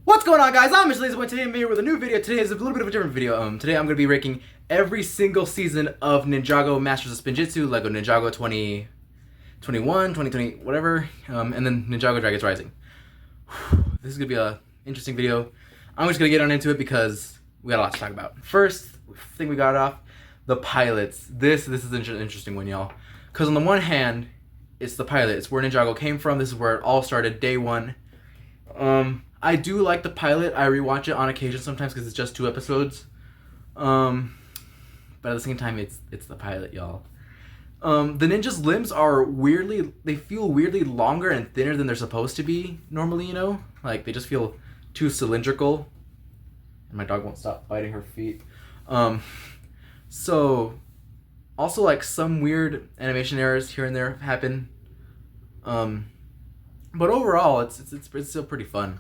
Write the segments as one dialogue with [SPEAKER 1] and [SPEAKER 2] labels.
[SPEAKER 1] What's going on, guys? I'm Mr. Today I'm here with a new video. Today is a little bit of a different video. Today I'm going to be ranking every single season of Ninjago Masters of Spinjitzu, Lego Ninjago 2021, 2020, whatever, and then Ninjago Dragons Rising. This is going to be a interesting video. I'm just going to get on into it because we got a lot to talk about. First thing we got off, the pilots. This is an interesting one, y'all. Because on the one hand, it's the pilot. It's where Ninjago came from. This is where it all started, day one. I do like the pilot. I rewatch it on occasion sometimes because it's just 2 episodes. But at the same time, it's the pilot, y'all. The ninja's limbs are they feel weirdly longer and thinner than they're supposed to be normally, you know? Like, they just feel too cylindrical. And my dog won't stop biting her feet. So, also, like, some weird animation errors here and there happen. But overall, it's still pretty fun.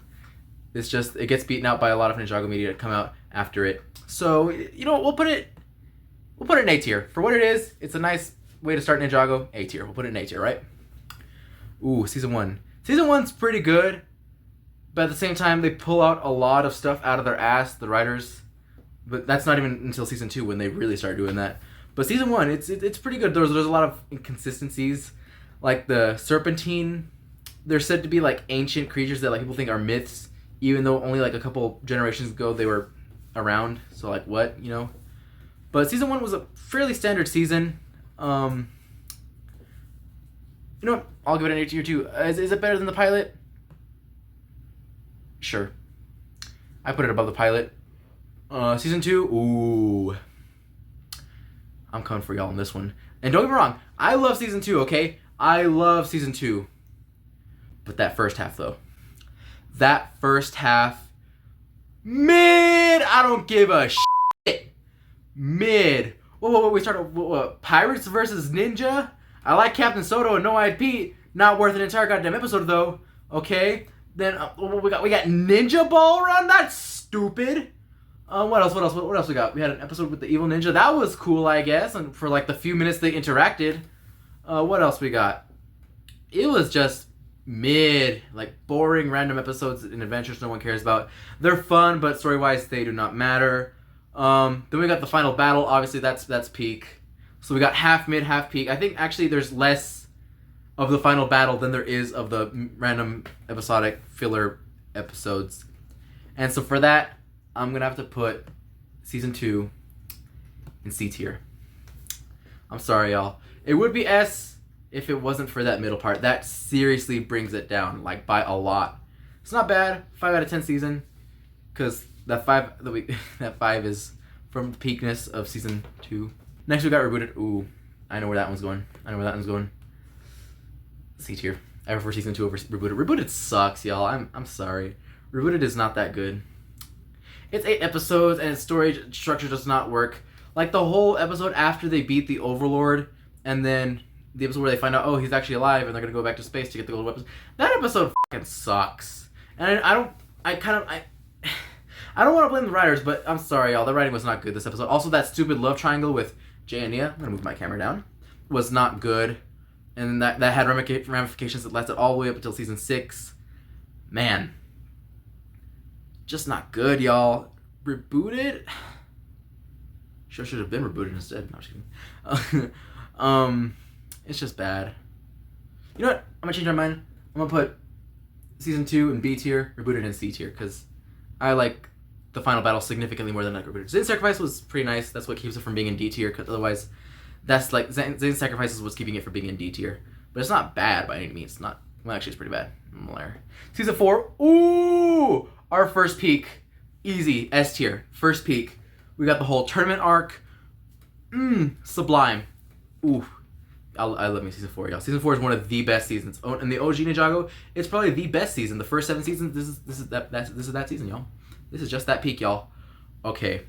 [SPEAKER 1] It's just, it gets beaten out by a lot of Ninjago media that come out after it. So, you know, we'll put it in A tier. For what it is, it's a nice way to start Ninjago. A tier. We'll put it in A tier, right? Ooh, season 1. Season 1's pretty good, but at the same time, they pull out a lot of stuff out of their ass, the writers. But that's not even until season 2 when they really start doing that. But season 1, it's pretty good. There's a lot of inconsistencies, like the serpentine. They're said to be like ancient creatures that like people think are myths, even though only like a couple generations ago they were around. So like what, you know? But season 1 was a fairly standard season. You know what? I'll give it an A tier too. Is it better than the pilot? Sure. I put it above the pilot. Season 2, ooh. I'm coming for y'all on this one. And don't get me wrong, I love season 2, okay? I love season 2. But that first half, though. That first half, mid. I don't give a shit. Mid. Whoa, we started Pirates versus Ninja. I like Captain Soto and No Eyed Pete. Not worth an entire goddamn episode though. Okay. Then we got Ninja Ball Run. That's stupid. What else we got? We had an episode with the evil ninja. That was cool, I guess. And for like the few minutes they interacted. What else we got? It was just mid, like boring random episodes in adventures no one cares about. They're fun, but story-wise they do not matter. Then we got the final battle. Obviously that's peak. So we got half mid, half peak. I think actually there's less of the final battle than there is of the random episodic filler episodes. And so for that, I'm gonna have to put season 2 in C tier. I'm sorry, y'all. It would be S if it wasn't for that middle part. That seriously brings it down, like, by a lot. It's not bad. 5 out of 10 season. Because that 5 is from the peakness of season 2. Next we got Rebooted. Ooh, I know where that one's going. C tier. I prefer season 2 over Rebooted. Rebooted sucks, y'all. I'm sorry. Rebooted is not that good. It's 8 episodes and its story structure does not work. Like, the whole episode after they beat the Overlord, and then the episode where they find out, oh, he's actually alive, and they're gonna go back to space to get the gold weapons. That episode fucking sucks. And I don't want to blame the writers, but I'm sorry, y'all. The writing was not good this episode. Also, that stupid love triangle with Jay and Nia, I'm gonna move my camera down, was not good. And that had ramifications that lasted all the way up until season 6. Man. Just not good, y'all. Rebooted? Should have been rebooted instead. No, I'm just kidding. It's just bad. You know what? I'm gonna change my mind. I'm gonna put season 2 in B tier, Rebooted in C tier, because I like the final battle significantly more than I like Rebooted. Zane's Sacrifice was pretty nice. That's what keeps it from being in D tier, because otherwise, that's like Zane's Sacrifice is what's keeping it from being in D tier. But it's not bad by any means. It's not. Well, actually, it's pretty bad. I'm a liar. Season 4. Ooh, our first peak, easy S tier. First peak. We got the whole tournament arc. Sublime. Ooh. I love me season 4, y'all. Season 4 is one of the best seasons. And the OG Ninjago, it's probably the best season. The first 7 seasons, this is that season, y'all. This is just that peak, y'all. Okay,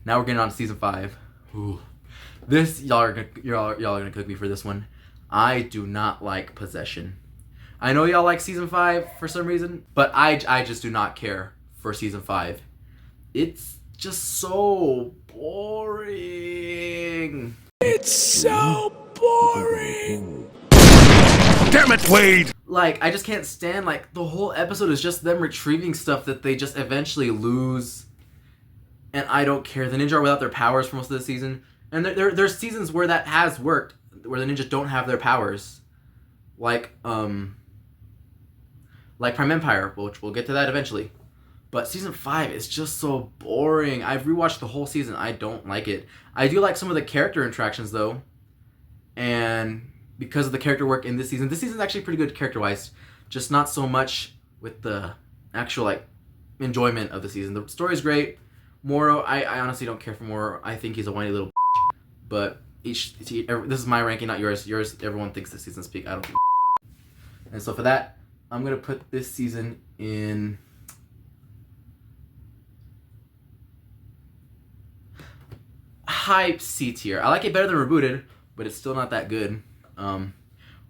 [SPEAKER 1] now we're getting on to season 5. Ooh, this y'all are gonna cook me for this one. I do not like Possession. I know y'all like season 5 for some reason, but I just do not care for season 5. It's just so boring. It's so boring.
[SPEAKER 2] Damn it, Wade!
[SPEAKER 1] Like, I just can't stand, like, the whole episode is just them retrieving stuff that they just eventually lose. And I don't care. The ninja are without their powers for most of the season. And there's seasons where that has worked, where the ninjas don't have their powers. Like Prime Empire, which we'll get to that eventually. But season 5 is just so boring. I've rewatched the whole season. I don't like it. I do like some of the character interactions, though. And because of the character work in this season is actually pretty good character-wise. Just not so much with the actual, like, enjoyment of the season. The story's great. Moro, I honestly don't care for Moro. I think he's a whiny little but this is my ranking, not yours. Yours, everyone thinks this season's peak. I don't think. And so for that, I'm going to put this season in... high C tier. I like it better than Rebooted, but it's still not that good. Y'all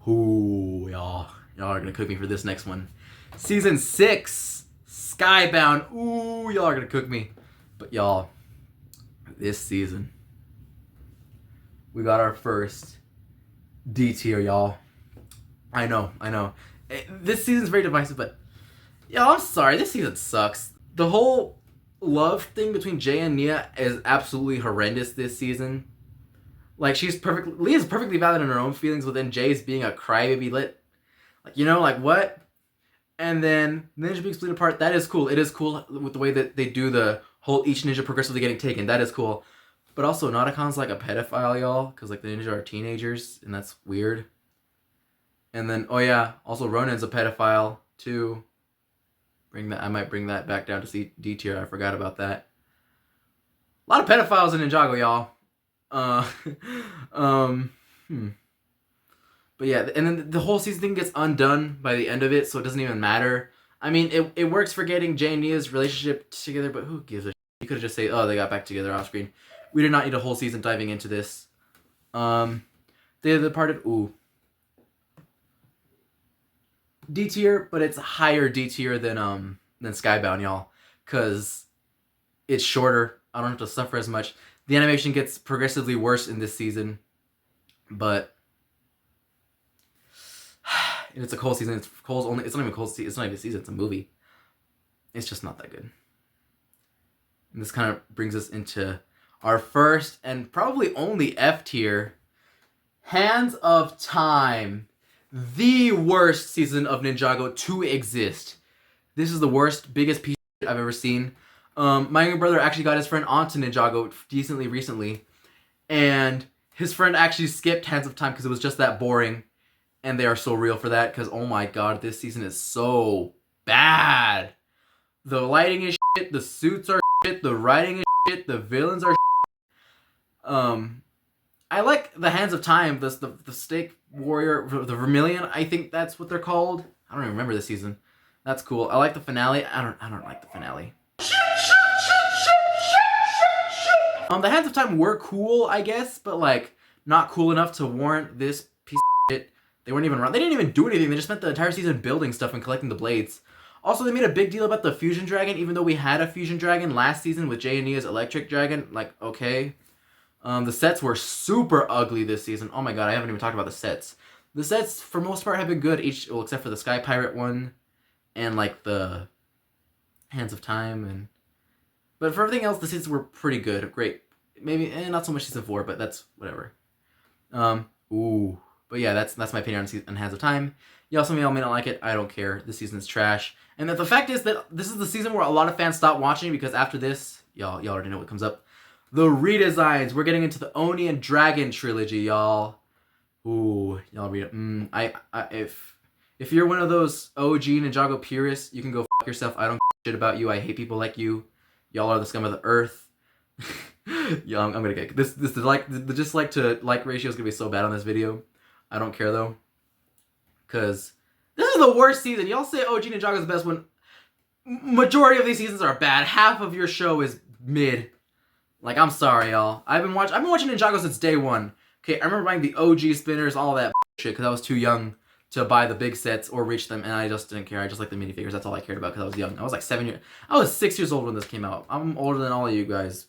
[SPEAKER 1] are gonna cook me for this next one. Season 6, Skybound. Ooh, y'all are gonna cook me. But y'all, this season, we got our first D tier, y'all. I know. This season's very divisive, but y'all, I'm sorry, this season sucks. The whole love thing between Jay and Nia is absolutely horrendous this season. Like, Leah's perfectly valid in her own feelings, but then Jay's being a crybaby lit. Like, you know, like, what? And then Ninja being split apart, that is cool. It is cool with the way that they do the whole each ninja progressively getting taken. That is cool. But also, Nadakon's like a pedophile, y'all, because, like, the ninja are teenagers, and that's weird. And then, oh yeah, also Ronan's a pedophile, too. I might bring that back down to D tier. I forgot about that. A lot of pedophiles in Ninjago, y'all. But yeah, and then the whole season thing gets undone by the end of it, so it doesn't even matter. I mean, it works for getting Jay and Nia's relationship together, but who gives a shit? You could have just said, oh, they got back together off screen. We did not need a whole season diving into this. They Departed, ooh. D tier, but it's higher D tier than Skybound, y'all, because it's shorter. I don't have to suffer as much. The animation gets progressively worse in this season, but and it's a Cole season. It's not even Cole's season. It's not even a season. It's a movie. It's just not that good. And this kind of brings us into our first and probably only F tier, Hands of Time. The worst season of Ninjago to exist. This is the worst, biggest piece of shit I've ever seen. My younger brother actually got his friend onto Ninjago decently recently, and his friend actually skipped Hands of Time because it was just that boring, and they are so real for that because, oh my god, this season is so bad. The lighting is shit, the suits are shit, the writing is shit, the villains are shit. I like the Hands of Time, the Snake Warrior, the Vermilion, I think that's what they're called. I don't even remember the season. That's cool. I like the finale. I don't like the finale. The Hands of Time were cool, I guess, but like not cool enough to warrant this piece of shit. They weren't even they didn't even do anything. They just spent the entire season building stuff and collecting the blades. Also, they made a big deal about the Fusion Dragon, even though we had a Fusion Dragon last season with Jay and Nia's Electric Dragon. Like, okay. The sets were super ugly this season. Oh my god, I haven't even talked about the sets. The sets, for most part, have been good, except for the Sky Pirate one, and like the Hands of Time, but for everything else, the sets were pretty good. Great. Maybe, not so much season 4, but that's whatever. But yeah, that's my opinion on Hands of Time. Some of y'all may not like it. I don't care. This season's trash. And the fact is that this is the season where a lot of fans stop watching because after this, y'all already know what comes up. The redesigns. We're getting into the Oni and Dragon trilogy, y'all. Ooh, y'all read it. If you're one of those OG Ninjago purists, you can go fuck yourself. I don't give a shit about you. I hate people like you. Y'all are the scum of the earth. Yeah, I'm gonna get this. The dislike to like ratio is gonna be so bad on this video. I don't care though, cause this is the worst season. Y'all say OG Ninjago is the best one. Majority of these seasons are bad. Half of your show is mid. Like, I'm sorry, y'all. I've been watching Ninjago since day one. Okay, I remember buying the OG spinners, all that shit, because I was too young to buy the big sets or reach them, and I just didn't care. I just liked the minifigures. That's all I cared about because I was young. I was like 6 years old when this came out. I'm older than all of you guys.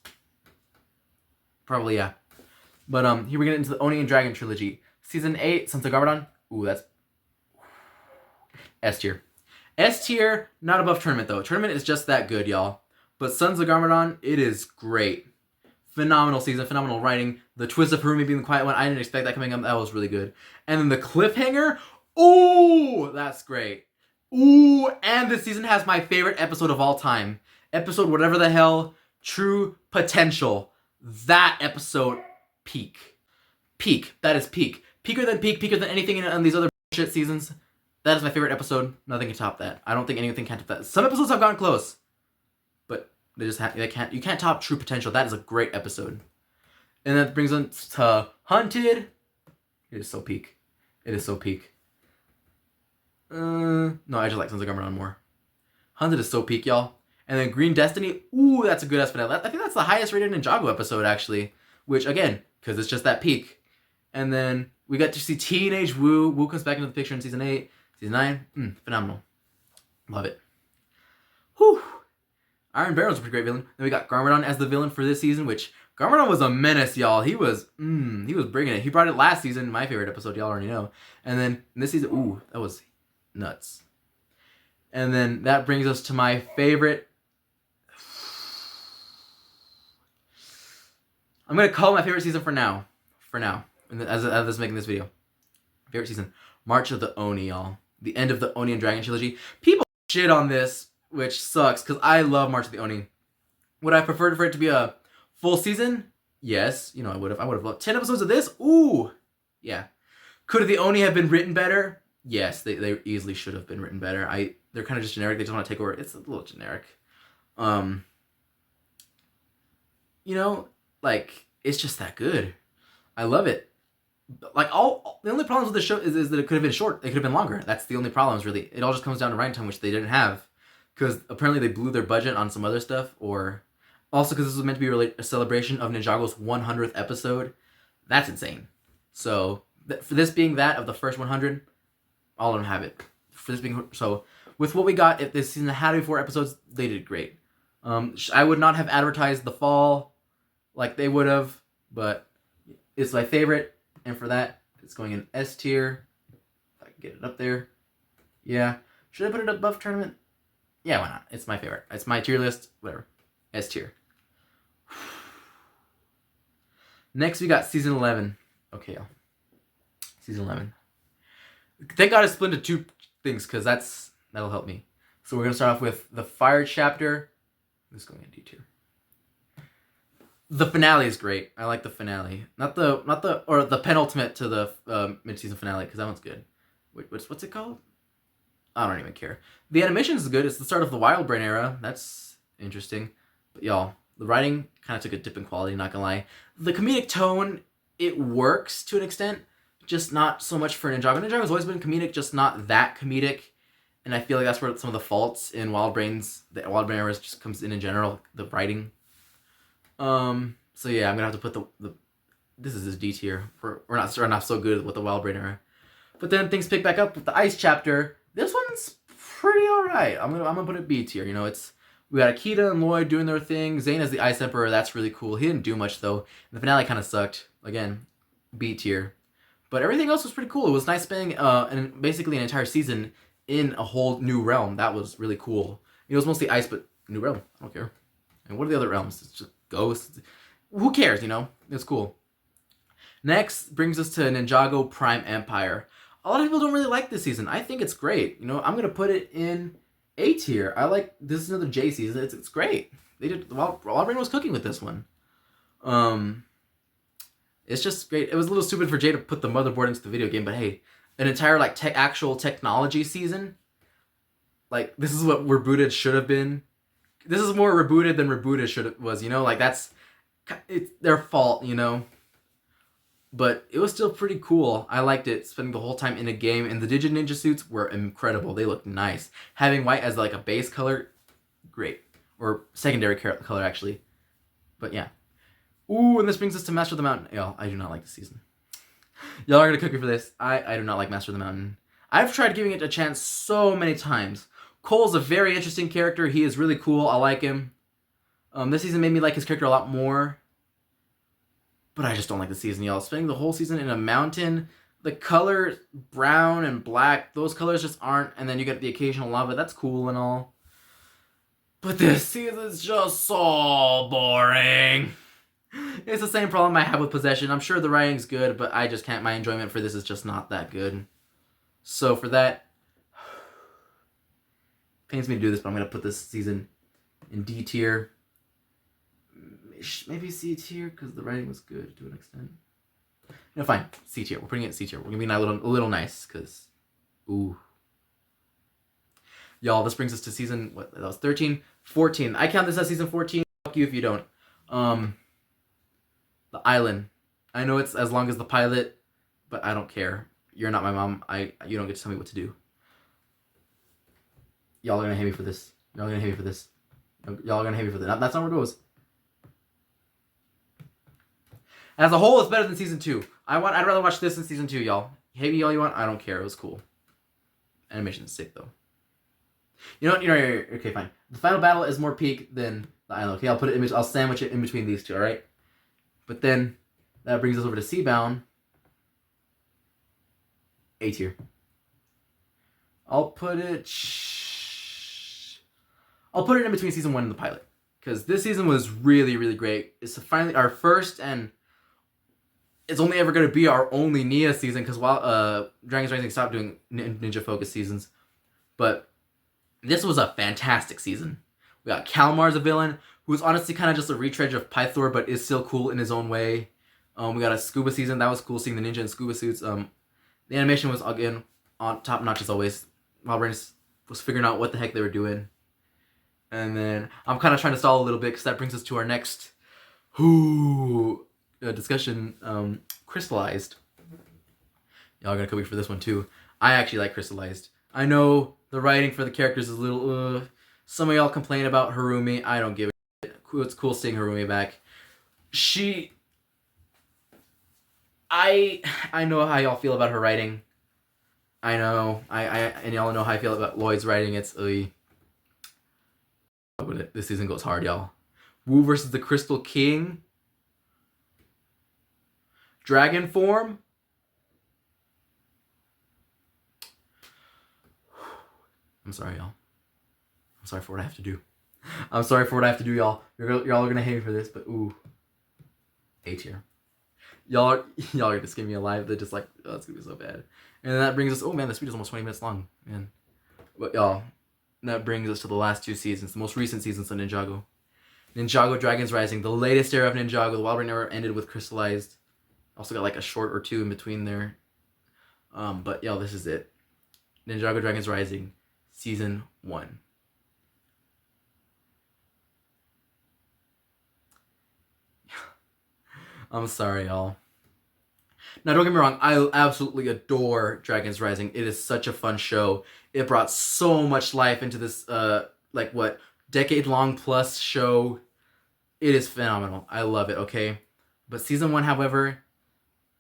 [SPEAKER 1] Probably, yeah. But here we get into the Oni and Dragon trilogy. Season 8, Sons of Garmadon. Ooh, that's S tier. S tier, not above Tournament though. Tournament is just that good, y'all. But Sons of Garmadon, it is great. Phenomenal season, phenomenal writing. The twist of Harumi being the quiet one, I didn't expect that coming up. That was really good. And then the cliffhanger, ooh, that's great. Ooh, and this season has my favorite episode of all time. Episode whatever the hell, True Potential. That episode, peak. Peak. That is peak. Peaker than peak, peaker than anything in these other shit seasons. That is my favorite episode. Nothing can top that. I don't think anything can top that. Some episodes have gotten close, but they just can't. You can't top True Potential. That is a great episode. And that brings us to Hunted. It is so peak. It is so peak. No, I just like Sons of Garmadon more. Hunted is so peak, y'all. And then Green Destiny. Ooh, that's a good finale. I think that's the highest rated Ninjago episode, actually. Which, again, because it's just that peak. And then we got to see Teenage Wu. Wu comes back into the picture in Season 8. Season 9. Phenomenal. Love it. Whew. Iron Barrel's a pretty great villain. Then we got Garmadon as the villain for this season, which Garmadon was a menace, y'all. He was bringing it. He brought it last season, my favorite episode, y'all already know. And then in this season, ooh, that was nuts. And then that brings us to my favorite. I'm going to call my favorite season for now. As I was making this video. Favorite season. March of the Oni, y'all. The end of the Oni and Dragon trilogy. People shit on this, which sucks, because I love March of the Oni. Would I prefer for it to be a full season? Yes. You know, I would have loved 10 episodes of this. Ooh. Yeah. Could the Oni have been written better? Yes, they easily should have been written better. They're kind of just generic. They just want to take over. It's a little generic. You know, like, it's just that good. I love it. Like, the only problems with the show is that it could have been short. It could have been longer. That's the only problems, really. It all just comes down to writing time, which they didn't have. Because apparently they blew their budget on some other stuff. Or also because this was meant to be a celebration of Ninjago's 100th episode. That's insane. So, for this being that of the first 100, all of them have it. For this being so, with what we got, if this season had 4 episodes, they did great. I would not have advertised the fall like they would have, but it's my favorite, and for that, it's going in S tier. If I can get it up there, yeah. Should I put it above Tournament? Yeah, why not? It's my favorite. It's my tier list. Whatever. S tier. Next, we got season 11. Okay, y'all. Season 11. Thank God it's split into 2 things, because that'll help me. So we're gonna start off with the Fire chapter. This is going in D tier. The finale is great. I like the finale, not the penultimate to the mid-season finale, because that one's good. Wait, what's it called? I don't even care. The animation is good. It's the start of the Wild Brain era. That's interesting. But y'all, the writing kind of took a dip in quality. Not gonna lie. The comedic tone, it works to an extent. Just not so much for Ninjago. Ninjago's always been comedic, just not that comedic. And I feel like that's where some of the faults in the Wild Brain era just comes in general, the writing. So yeah, I'm gonna have to put the this is his D tier. We're not so good with the Wild Brain era. But then things pick back up with the Ice chapter. This one's pretty alright. I'm gonna put it B tier. You know, we got Akita and Lloyd doing their thing. Zane as the Ice Emperor, that's really cool. He didn't do much though. The finale kind of sucked. Again, B tier. But everything else was pretty cool. It was nice spending basically an entire season in a whole new realm. That was really cool. It was mostly ice, but new realm. I don't care. And what are the other realms? It's just ghosts. Who cares, you know? It's cool. Next brings us to Ninjago Prime Empire. A lot of people don't really like this season. I think it's great. You know, I'm going to put it in A tier. This is another J season. It's great. Wild Brain was cooking with this one. It's just great. It was a little stupid for Jay to put the motherboard into the video game, but hey, an entire actual technology season. Like, this is what Rebooted should have been. This is more rebooted than Rebooted was, you know? Like, it's their fault, you know? But it was still pretty cool. I liked it, spending the whole time in a game, and the Digit Ninja suits were incredible. They looked nice. Having white as, like, a base color, great. Or secondary color, actually. But, yeah. Ooh, and this brings us to Master of the Mountain. Y'all, I do not like this season. Y'all are going to cook me for this. I do not like Master of the Mountain. I've tried giving it a chance so many times. Cole's a very interesting character. He is really cool. I like him. This season made me like his character a lot more. But I just don't like the season, y'all. Spending the whole season in a mountain, the color brown and black, those colors just aren't, and then you get the occasional lava. That's cool and all. But this season's just so boring. It's the same problem I have with Possession. I'm sure the writing's good, but I just can't. My enjoyment for this is just not that good. So for that, pains me to do this, but I'm going to put this season in D tier. Maybe C tier, because the writing was good to an extent. No, fine. C tier. We're putting it in C tier. We're going to be a little nice, because, ooh. Y'all, this brings us to season, what, that was 13? 14. I count this as season 14. Fuck you if you don't. The Island. I know it's as long as the pilot, but I don't care. You're not my mom. You don't get to tell me what to do. Y'all are gonna hate me for this. Y'all are gonna hate me for this. Y'all are gonna hate me for this. That's not where it goes. As a whole, it's better than season 2. I'd rather watch this than season 2, y'all. Hate me all you want. I don't care. It was cool. Animation's sick though. You know what? Okay, fine. The final battle is more peak than the island. Okay, I'll sandwich it in between these two. All right. But then that brings us over to Seabound. A tier. I'll put it in between season 1 and the pilot, because this season was really, really great. It's finally our first, and it's only ever going to be our only Nia season, because while Dragon's Rising stopped doing ninja focus seasons, but this was a fantastic season. We got Kalmar as a villain, who's honestly kind of just a retread of Pythor, but is still cool in his own way. We got a scuba season. That was cool, seeing the ninja in scuba suits. The animation was, again, on top notch as always. Malbrain was figuring out what the heck they were doing. And then I'm kind of trying to stall a little bit, because that brings us to our next discussion, Crystallized. Y'all are going to come for this one too. I actually like Crystallized. I know the writing for the characters is a little... some of y'all complain about Harumi. I don't give a shit. It's cool seeing Harumi back. I know how y'all feel about her writing. I know. And y'all know how I feel about Lloyd's writing. It's... this season goes hard, y'all. Wu versus the Crystal King. Dragon form. I'm sorry, y'all. I'm sorry for what I have to do. I'm sorry for what I have to do, y'all. Y'all are gonna hate me for this, but ooh. A tier. Y'all are just giving me a live that just like, oh, it's gonna be so bad. And that brings us, oh man, this video is almost 20 minutes long, man. But y'all, that brings us to the last 2 seasons, the most recent seasons of Ninjago. Ninjago Dragon's Rising, the latest era of Ninjago. The Wild Rain era ended with Crystallized. Also got like a short or 2 in between there. But y'all, this is it. Ninjago Dragon's Rising, Season 1. I'm sorry, y'all. Now, don't get me wrong, I absolutely adore Dragon's Rising. It is such a fun show. It brought so much life into this, decade-long plus show. It is phenomenal. I love it, okay? But Season 1, however,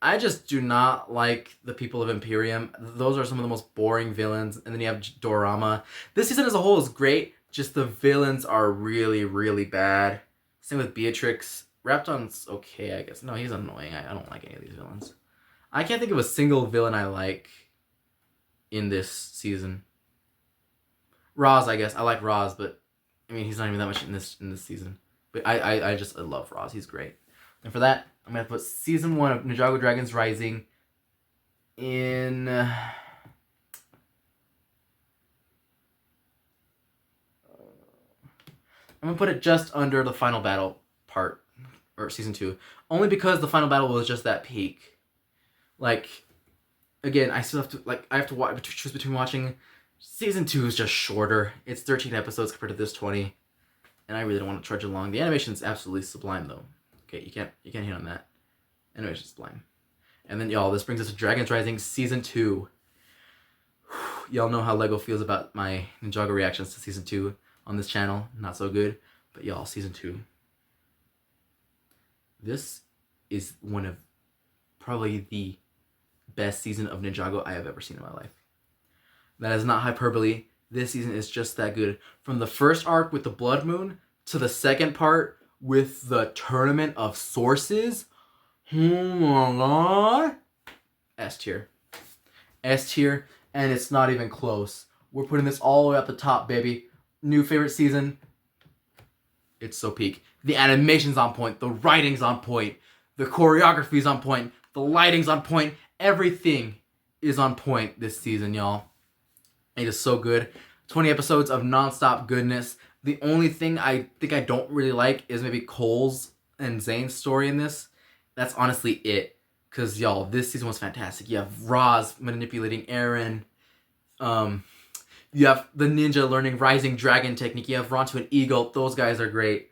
[SPEAKER 1] I just do not like the people of Imperium. Those are some of the most boring villains. And then you have Dorama. This season as a whole is great, just the villains are really, really bad. Same with Beatrix. Rapton's okay, I guess. No, he's annoying. I don't like any of these villains. I can't think of a single villain I like in this season. Roz, I guess. I like Roz, but I mean, he's not even that much in this season. But I love Roz. He's great. And for that, I'm gonna put Season 1 of Ninjago Dragon's Rising in... I'm gonna put it just under the final battle part, or Season 2. Only because the final battle was just that peak. Like, again, I still have to, like, I have to choose between watching... Season 2 is just shorter. It's 13 episodes compared to this 20. And I really don't want to trudge along. The animation is absolutely sublime, though. Okay, you can't hit on that. Animation's sublime. And then, y'all, this brings us to Dragon's Rising Season 2. Y'all know how LEGO feels about my Ninjago reactions to Season 2 on this channel. Not so good. But, y'all, Season 2. This is one of probably the best season of Ninjago I have ever seen in my life. That is not hyperbole. This season is just that good. From the first arc with the Blood Moon to the second part with the Tournament of Sources. Oh my god. S tier. S tier, and it's not even close. We're putting this all the way up the top, baby. New favorite season. It's so peak. The animation's on point. The writing's on point. The choreography's on point. The lighting's on point. Everything is on point this season, y'all. It is so good. 20 episodes of nonstop goodness. The only thing I think I don't really like is maybe Cole's and Zane's story in this. That's honestly it. Because, y'all, this season was fantastic. You have Roz manipulating Eren. You have the ninja learning Rising Dragon technique. You have Ronto and Eagle. Those guys are great.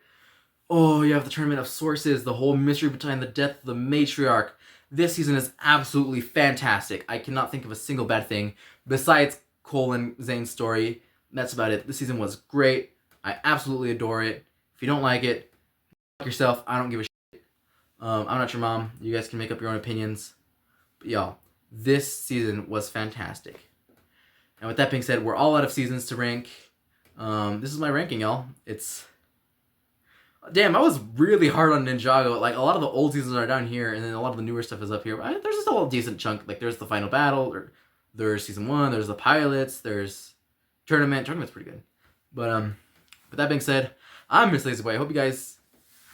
[SPEAKER 1] Oh, you have the Tournament of Sources. The whole mystery behind the death of the matriarch. This season is absolutely fantastic. I cannot think of a single bad thing. Besides Cole and Zane's story, that's about it. This season was great. I absolutely adore it. If you don't like it, fuck yourself. I don't give a shit. I'm not your mom. You guys can make up your own opinions. But y'all, this season was fantastic. And with that being said, we're all out of seasons to rank. This is my ranking, y'all. It's... Damn, I was really hard on Ninjago. Like, a lot of the old seasons are down here, and then a lot of the newer stuff is up here. There's still a decent chunk. Like, there's the final battle, or there's season 1, there's the pilots, there's tournament. Tournament's pretty good. But, with that being said, I'm Miss Lazy Boy. I hope you guys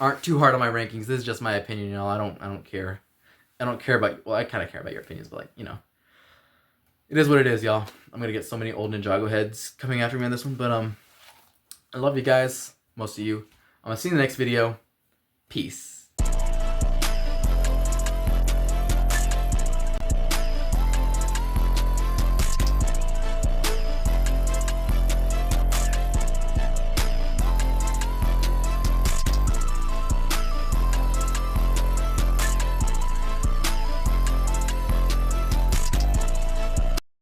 [SPEAKER 1] aren't too hard on my rankings. This is just my opinion, y'all. I don't care. I don't care about... Well, I kind of care about your opinions, but, like, you know. It is what it is, y'all. I'm gonna get so many old Ninjago heads coming after me on this one, but I love you guys, most of you. I'm gonna see you in the next video. Peace.